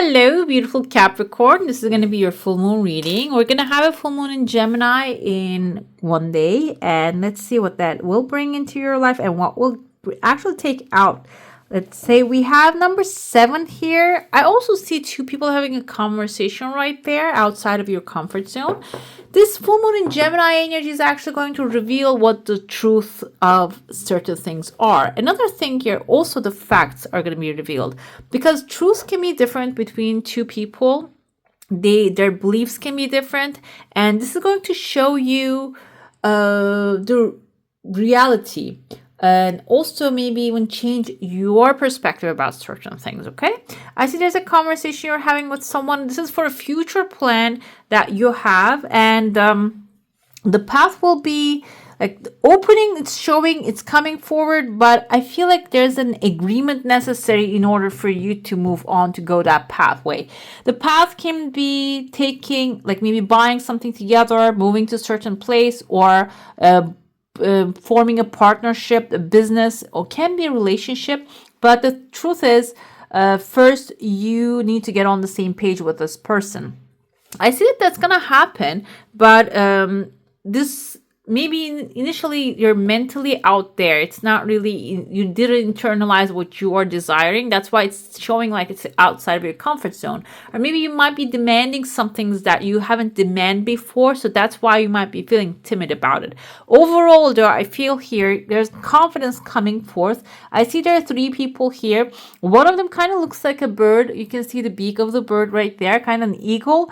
Hello, beautiful Capricorn. This is going to be your full moon reading. We're going to have a full moon in Gemini in one day, and let's see what that will bring into your life and what will actually take out. Let's say we have number 7 here. I also see 2 people having a conversation right there outside of your comfort zone. This full moon in Gemini energy is actually going to reveal what the truth of certain things are. Another thing here, also the facts are going to be revealed because truths can be different between 2 people. Their beliefs can be different, and this is going to show you the reality. And also maybe even change your perspective about certain things, okay? I see there's a conversation you're having with someone. This is for a future plan that you have. And the path will be like the opening, it's showing, it's coming forward. But I feel like there's an agreement necessary in order for you to move on to go that pathway. The path can be taking, like maybe buying something together, moving to a certain place, or forming a partnership, a business, or can be a relationship. But the truth is, first you need to get on the same page with this person. I see that that's gonna happen, but this maybe initially you're mentally out there. It's not really, you didn't internalize what you are desiring. That's why it's showing like it's outside of your comfort zone. Or maybe you might be demanding some things that you haven't demanded before. So that's why you might be feeling timid about it. Overall, though, I feel here there's confidence coming forth. I see there are 3 people here. One of them kind of looks like a bird. You can see the beak of the bird right there, kind of an eagle.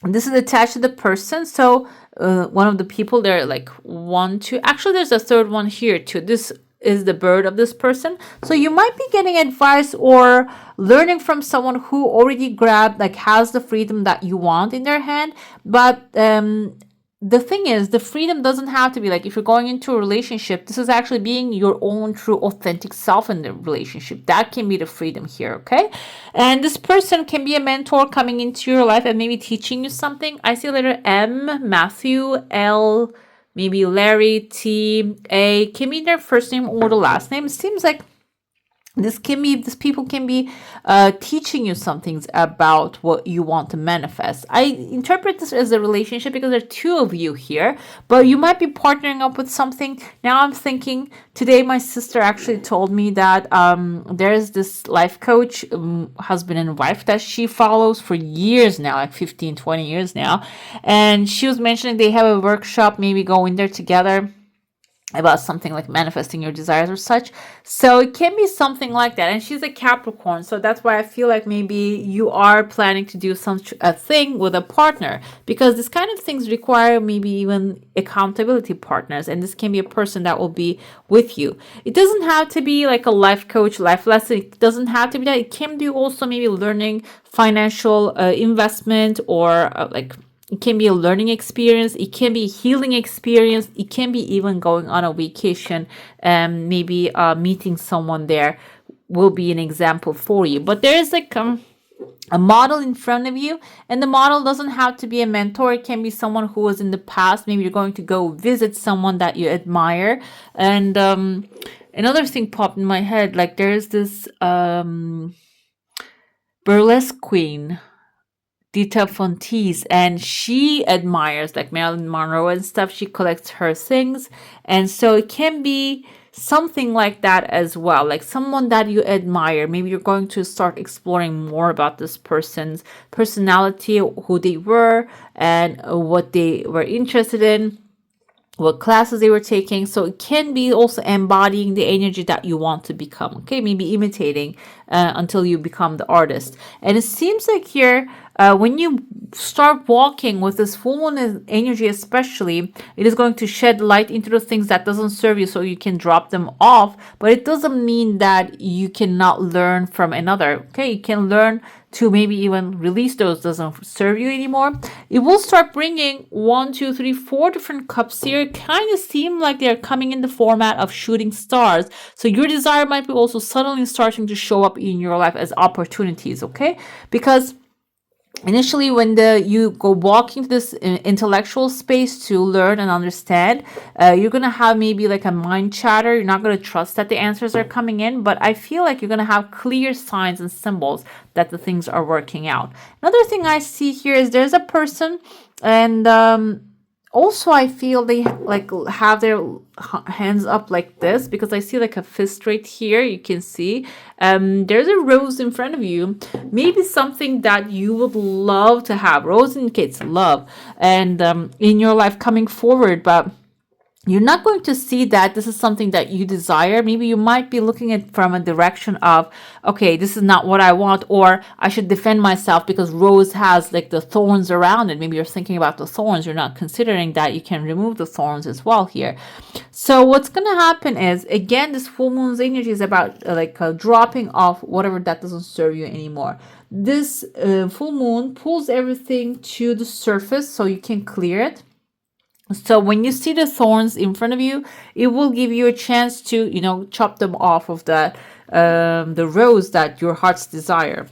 This is attached to the person. So one of the people there, like 1, 2. Actually, there's a third one here too. This is the bird of this person. So you might be getting advice or learning from someone who already grabbed, like has the freedom that you want in their hand. But the thing is, the freedom doesn't have to be like if you're going into a relationship, this is actually being your own true authentic self in the relationship. That can be the freedom here, okay? And this person can be a mentor coming into your life and maybe teaching you something. I see letter M, Matthew, L, maybe Larry, T, A. Can be their first name or the last name. It seems like these people can be teaching you some things about what you want to manifest. I interpret this as a relationship because there are 2 of you here, but you might be partnering up with something. Now I'm thinking today my sister actually told me that there's this life coach, husband and wife that she follows for years now, like 15, 20 years now. And she was mentioning they have a workshop, maybe go in there together about something like manifesting your desires or such. So it can be something like that. And she's a Capricorn. So that's why I feel like maybe you are planning to do a thing with a partner, because this kind of things require maybe even accountability partners. And this can be a person that will be with you. It doesn't have to be like a life coach, life lesson. It doesn't have to be that. It can be also maybe learning financial investment, or it can be a learning experience. It can be a healing experience. It can be even going on a vacation and maybe meeting someone there will be an example for you. But there is like a model in front of you, and the model doesn't have to be a mentor. It can be someone who was in the past. Maybe you're going to go visit someone that you admire. And another thing popped in my head, like there's this burlesque queen, Dita Fontees, and she admires like Marilyn Monroe and stuff. She collects her things, and so it can be something like that as well, like someone that you admire. Maybe you're going to start exploring more about this person's personality, who they were, and what they were interested in, what classes they were taking. So it can be also embodying the energy that you want to become, okay? Maybe imitating until you become the artist. And it seems like here, when you start walking with this full moon energy especially, it is going to shed light into the things that doesn't serve you, so you can drop them off. But it doesn't mean that you cannot learn from another, okay? You can learn to maybe even release those doesn't serve you anymore. It will start bringing 1, 2, 3, 4 different cups here. Kind of seem like they're coming in the format of shooting stars. So your desire might be also suddenly starting to show up in your life as opportunities, okay? Because initially when you go walking to this intellectual space to learn and understand, you're gonna have maybe like a mind chatter. You're not gonna trust that the answers are coming in, but I feel like you're gonna have clear signs and symbols that the things are working out. Another thing I see here is there's a person, and also I feel they like have their hands up like this, because I see like a fist right here. You can see there's a rose in front of you, maybe something that you would love to have. Rose indicates love and in your life coming forward, but you're not going to see that this is something that you desire. Maybe you might be looking at from a direction of, okay, this is not what I want, or I should defend myself because rose has like the thorns around it. Maybe you're thinking about the thorns. You're not considering that you can remove the thorns as well here. So what's going to happen is, again, this full moon's energy is about dropping off whatever that doesn't serve you anymore. This full moon pulls everything to the surface so you can clear it. So when you see the thorns in front of you, it will give you a chance to, chop them off of that, the rose that your heart's desire.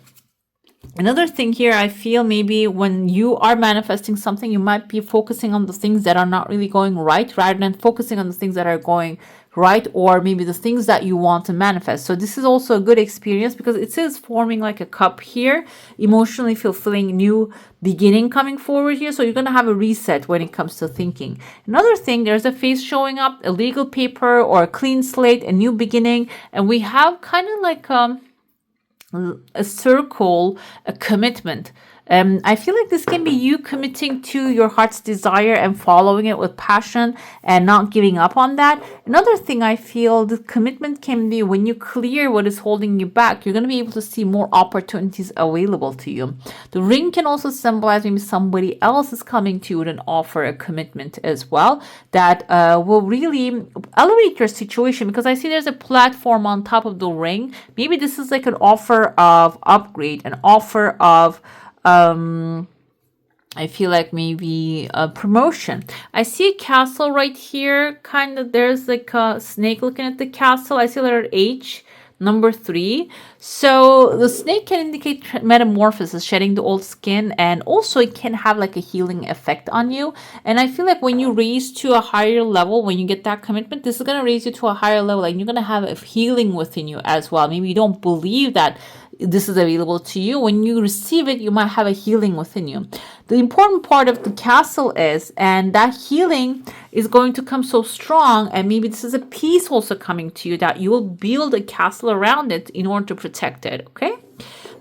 Another thing here, I feel maybe when you are manifesting something, you might be focusing on the things that are not really going right, rather than focusing on the things that are going right, or maybe the things that you want to manifest. So this is also a good experience because it is forming like a cup here, emotionally fulfilling new beginning coming forward here. So you're going to have a reset when it comes to thinking. Another thing, there's a face showing up, a legal paper or a clean slate, a new beginning. And we have kind of like a circle, a commitment. I feel like this can be you committing to your heart's desire and following it with passion and not giving up on that. Another thing I feel the commitment can be when you clear what is holding you back, you're going to be able to see more opportunities available to you. The ring can also symbolize maybe somebody else is coming to you with an offer, a commitment as well, that will really elevate your situation, because I see there's a platform on top of the ring. Maybe this is like an offer of upgrade, an offer of I feel like maybe a promotion. I see a castle right here. Kind of, there's like a snake looking at the castle. I see letter H, number 3. So the snake can indicate metamorphosis, shedding the old skin, and also it can have like a healing effect on you. And I feel like when you raise to a higher level, when you get that commitment, this is going to raise you to a higher level, and you're going to have a healing within you as well. Maybe you don't believe that this is available to you. When you receive it, you might have a healing within you. The important part of the castle is, and that healing is going to come so strong, and maybe this is a piece also coming to you, that you will build a castle around it in order to protect it. Okay,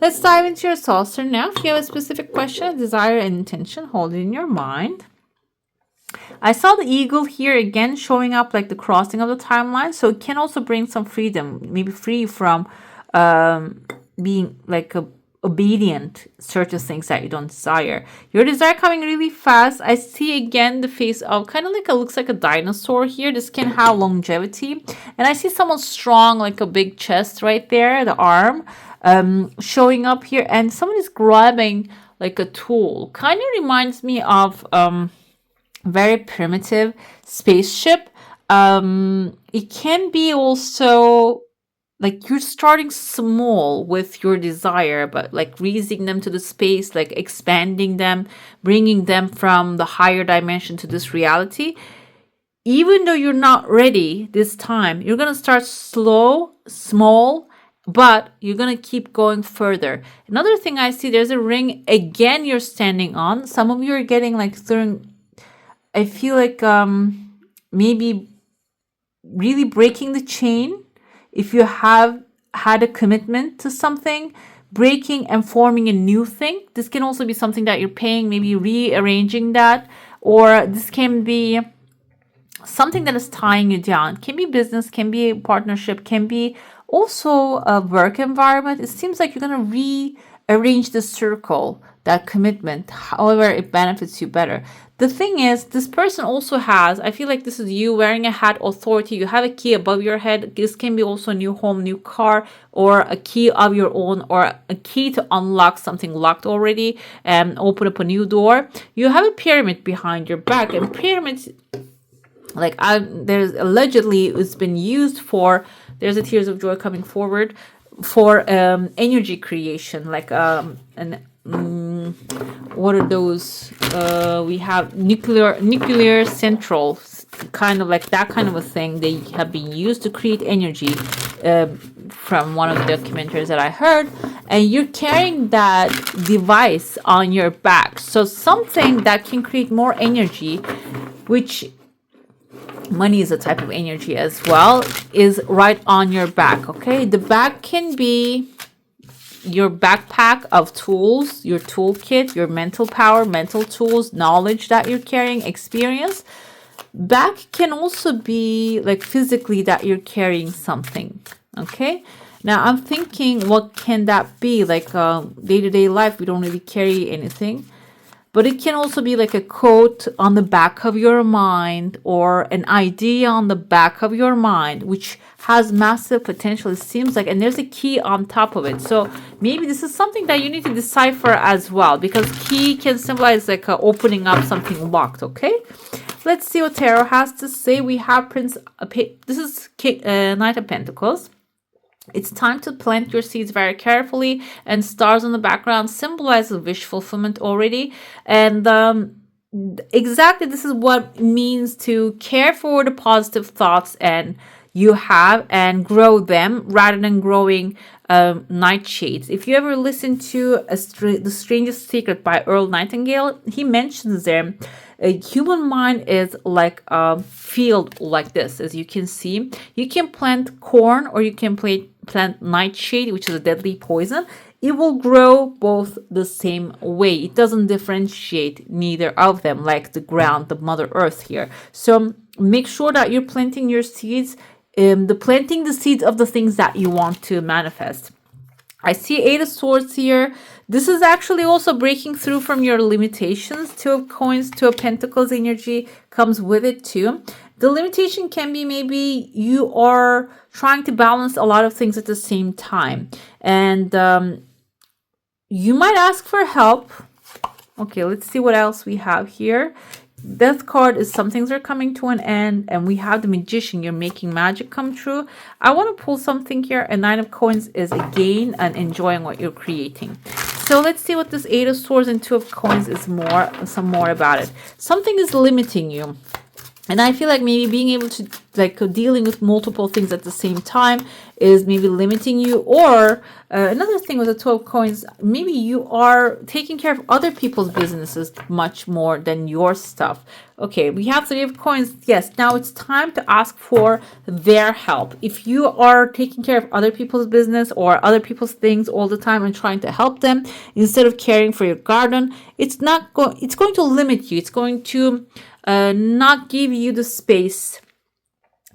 let's dive into your soul star now. If you have a specific question, a desire, and intention, hold it in your mind. I saw the eagle here again showing up like the crossing of the timeline, so it can also bring some freedom, maybe free from being like obedient certain things that you don't desire. Your desire coming really fast. I see again the face of kind of like looks like a dinosaur here. This can have longevity, and I see someone strong, like a big chest right there, the arm showing up here, and someone is grabbing like a tool. Kind of reminds me of very primitive spaceship. It can be also like you're starting small with your desire, but like raising them to the space, like expanding them, bringing them from the higher dimension to this reality. Even though you're not ready this time, you're going to start slow, small, but you're going to keep going further. Another thing I see, there's a ring again you're standing on. Some of you are getting like I feel like maybe really breaking the chain. If you have had a commitment to something, breaking and forming a new thing. This can also be something that you're paying, maybe rearranging that, or this can be something that is tying you down. Can be business, can be a partnership, can be also a work environment. It seems like you're going to rearrange the circle, that commitment, however it benefits you better. The thing is, this person also has, I feel like this is you wearing a hat, authority. You have a key above your head. This can be also a new home, new car, or a key of your own, or a key to unlock something locked already and open up a new door. You have a pyramid behind your back, and pyramids, like there's allegedly it's been used for, there's a tears of joy coming forward, for energy creation, like what are those? We have nuclear central, kind of like that kind of a thing. They have been used to create energy, from one of the documentaries that I heard. And you're carrying that device on your back. So something that can create more energy, which money is a type of energy as well, is right on your back. Okay, the back can be your backpack of tools, your toolkit, your mental power, mental tools, knowledge that you're carrying, experience. Back can also be like physically that you're carrying something. Okay, now I'm thinking, what can that be? Like day-to-day life, we don't really carry anything. But it can also be like a quote on the back of your mind, or an idea on the back of your mind, which has massive potential, it seems like, and there's a key on top of it. So maybe this is something that you need to decipher as well, because key can symbolize like opening up something locked. Okay, let's see what tarot has to say. We have this is Knight of Pentacles. It's time to plant your seeds very carefully, and stars in the background symbolize a wish fulfillment already. And exactly, this is what it means to care for the positive thoughts and you have, and grow them rather than growing nightshades. If you ever listen to The Strangest Secret by Earl Nightingale, he mentions there, a human mind is like a field like this. As you can see, you can plant corn or you can plant nightshade, which is a deadly poison. It will grow both the same way. It doesn't differentiate neither of them, like the ground, the Mother Earth here. So make sure that you're planting your seeds, planting the seeds of the things that you want to manifest. I see Eight of Swords here. This is actually also breaking through from your limitations. Two of Coins, Two of Pentacles energy comes with it too. The limitation can be maybe you are trying to balance a lot of things at the same time. And you might ask for help. Okay, let's see what else we have here. Death card is some things are coming to an end, and we have the Magician. You're making magic come true. I want to pull something here. A Nine of Coins is a gain and enjoying what you're creating. So let's see what this Eight of Swords and Two of Coins is some more about it. Something is limiting you. And I feel like maybe being able to, like, dealing with multiple things at the same time is maybe limiting you. Or another thing with the Two of Coins, maybe you are taking care of other people's businesses much more than your stuff. Okay, we have Three of Coins. Yes, now it's time to ask for their help. If you are taking care of other people's business or other people's things all the time and trying to help them instead of caring for your garden, it's going to limit you. It's going to not give you the space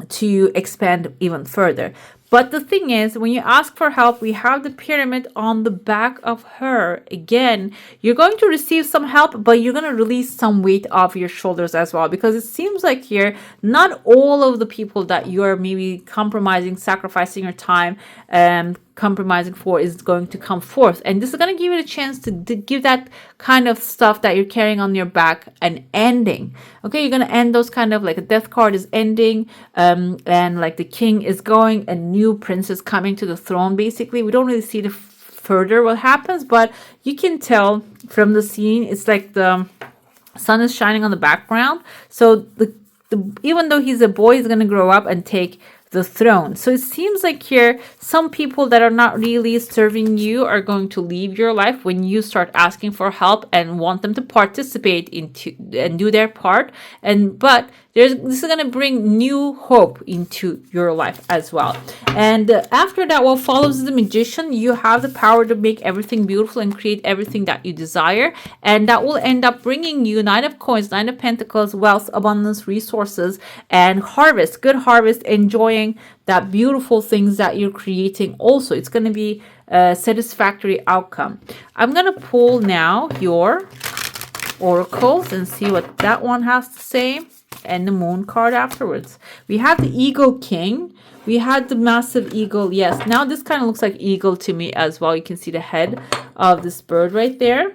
to expand even further. But the thing is, when you ask for help, we have the Pyramid on the back of her. Again, you're going to receive some help, but you're going to release some weight off your shoulders as well. Because it seems like here, not all of the people that you're maybe compromising, sacrificing your time, compromising for is going to come forth. And this is going to give you a chance to give that kind of stuff that you're carrying on your back an ending. Okay, you're going to end those kind of, like a Death card is ending, and like the King is going, a new princess coming to the throne. Basically, we don't really see the further what happens, but you can tell from the scene, it's like the sun is shining on the background. So even though he's a boy, he's going to grow up and take the throne. So it seems like here, some people that are not really serving you are going to leave your life when you start asking for help and want them to participate into and do their part. But this is going to bring new hope into your life as well. And after that, what follows the Magician, you have the power to make everything beautiful and create everything that you desire. And that will end up bringing you Nine of Coins, Nine of Pentacles, wealth, abundance, resources, and harvest, good harvest, enjoying that beautiful things that you're creating. Also, it's going to be a satisfactory outcome. I'm going to pull now your oracles and see what that one has to say. And the Moon card afterwards. We have the Eagle King. We had the massive eagle. Yes, now this kind of looks like eagle to me as well. You can see the head of this bird right there.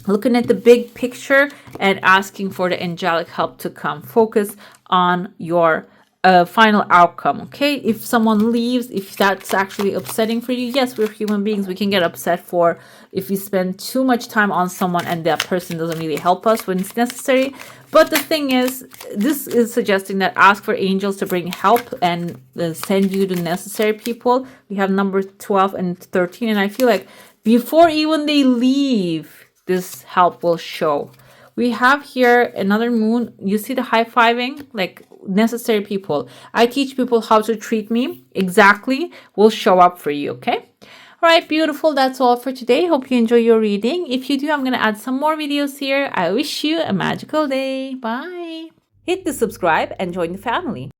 Looking at the big picture and asking for the angelic help to come. Focus on your a final outcome. Okay, if someone leaves, if that's actually upsetting for you, yes, we're human beings, we can get upset for if we spend too much time on someone and that person doesn't really help us when it's necessary. But the thing is, this is suggesting that ask for angels to bring help and send you the necessary people. We have number 12 and 13, and I feel like before even they leave, this help will show. We have here another moon. You see the high-fiving? Like necessary people. I teach people how to treat me exactly will show up for you, okay? All right, beautiful. That's all for today. Hope you enjoy your reading. If you do, I'm going to add some more videos here. I wish you a magical day. Bye. Hit the subscribe and join the family.